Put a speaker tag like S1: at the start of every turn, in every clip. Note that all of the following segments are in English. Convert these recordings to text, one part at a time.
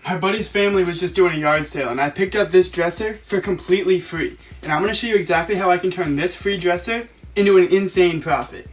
S1: My buddy's family was just doing a yard sale and I picked up this dresser for completely free. And I'm going to show you exactly how I can turn this free dresser into an insane profit.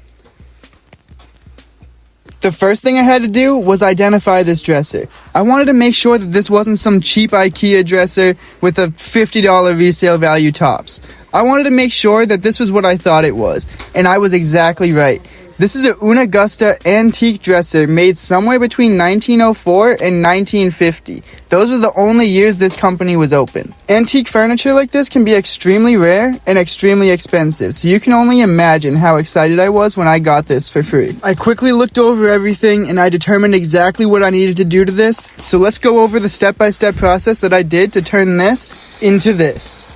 S1: The first thing I had to do was identify this dresser. I wanted to make sure that this wasn't some cheap IKEA dresser with a $50 resale value tops. I wanted to make sure that this was what I thought it was, and I was exactly right. This is a Unagusta antique dresser made somewhere between 1904 and 1950. Those were the only years this company was open. Antique furniture like this can be extremely rare and extremely expensive, so you can only imagine how excited I was when I got this for free. I quickly looked over everything and I determined exactly what I needed to do to this, so let's go over the step-by-step process that I did to turn this into this.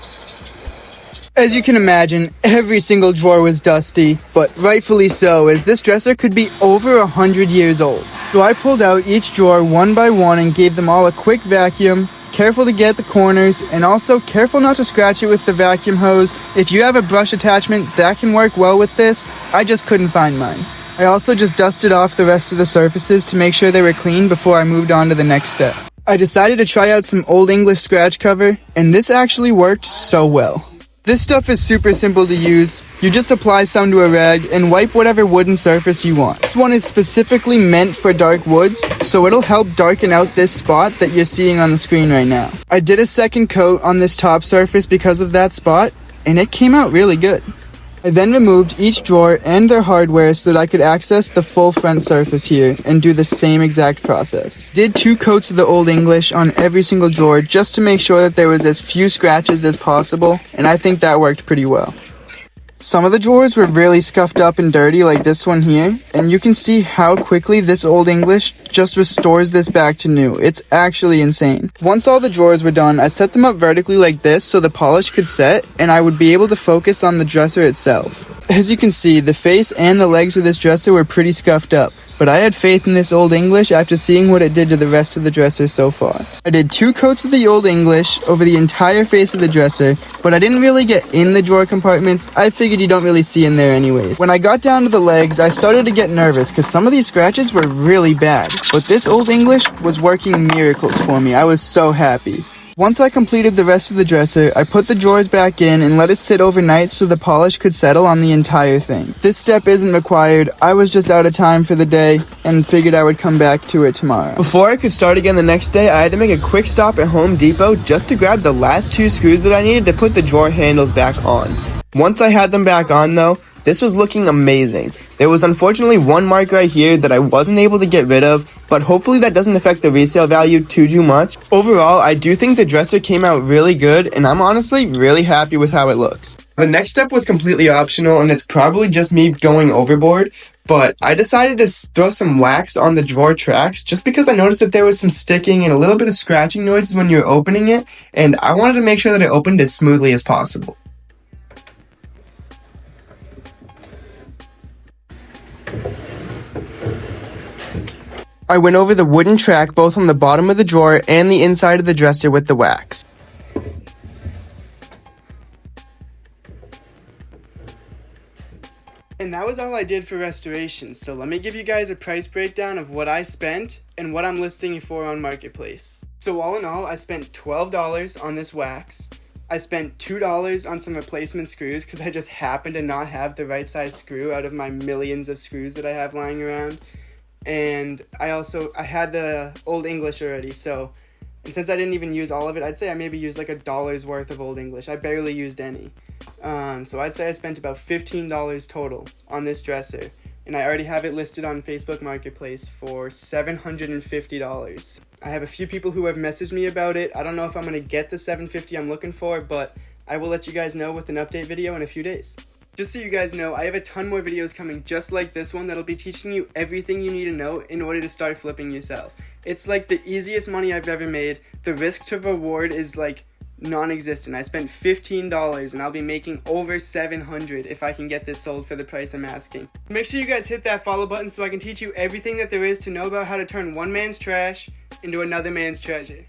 S1: As you can imagine, every single drawer was dusty, but rightfully so, as this dresser could be over 100 years old. So I pulled out each drawer one by one and gave them all a quick vacuum, careful to get the corners, and also careful not to scratch it with the vacuum hose. If you have a brush attachment, that can work well with this. I just couldn't find mine. I also just dusted off the rest of the surfaces to make sure they were clean before I moved on to the next step. I decided to try out some Old English scratch cover, and this actually worked so well. This stuff is super simple to use. You just apply some to a rag and wipe whatever wooden surface you want. This one is specifically meant for dark woods, so it'll help darken out this spot that you're seeing on the screen right now. I did a second coat on this top surface because of that spot, and it came out really good. I then removed each drawer and their hardware so that I could access the full front surface here and do the same exact process. Did 2 coats of the Old English on every single drawer just to make sure that there was as few scratches as possible, and I think that worked pretty well. Some of the drawers were really scuffed up and dirty like this one here, and you can see how quickly this Old English just restores this back to new. It's actually insane. Once all the drawers were done, I set them up vertically like this so the polish could set and I would be able to focus on the dresser itself. As you can see, the face and the legs of this dresser were pretty scuffed up, but I had faith in this Old English after seeing what it did to the rest of the dresser so far. I did 2 coats of the Old English over the entire face of the dresser, but I didn't really get in the drawer compartments. I figured you don't really see in there anyways. When I got down to the legs, I started to get nervous because some of these scratches were really bad, but this Old English was working miracles for me. I was so happy. Once I completed the rest of the dresser, I put the drawers back in and let it sit overnight so the polish could settle on the entire thing. This step isn't required. I was just out of time for the day and figured I would come back to it tomorrow. Before I could start again the next day, I had to make a quick stop at Home Depot just to grab the last 2 screws that I needed to put the drawer handles back on. Once I had them back on though, this was looking amazing. There was unfortunately one mark right here that I wasn't able to get rid of, but hopefully that doesn't affect the resale value too much. Overall, I do think the dresser came out really good, and I'm honestly really happy with how it looks. The next step was completely optional, and it's probably just me going overboard, but I decided to throw some wax on the drawer tracks just because I noticed that there was some sticking and a little bit of scratching noises when you were opening it, and I wanted to make sure that it opened as smoothly as possible. I went over the wooden track both on the bottom of the drawer and the inside of the dresser with the wax. And that was all I did for restoration, so let me give you guys a price breakdown of what I spent and what I'm listing it for on Marketplace. So all in all, I spent $12 on this wax. I spent $2 on some replacement screws because I just happened to not have the right size screw out of my millions of screws that I have lying around. And I had the Old English already, so, and since I didn't even use all of it, I'd say I maybe used like $1's worth of Old English. I barely used any. So I'd say I spent about $15 total on this dresser, and I already have it listed on Facebook Marketplace for $750. I have a few people who have messaged me about it. I don't know if I'm going to get the $750 I'm looking for, but I will let you guys know with an update video in a few days. Just so you guys know, I have a ton more videos coming just like this one that'll be teaching you everything you need to know in order to start flipping yourself. It's like the easiest money I've ever made. The risk to reward is like non-existent. I spent $15 and I'll be making over $700 if I can get this sold for the price I'm asking. Make sure you guys hit that follow button so I can teach you everything that there is to know about how to turn one man's trash into another man's treasure.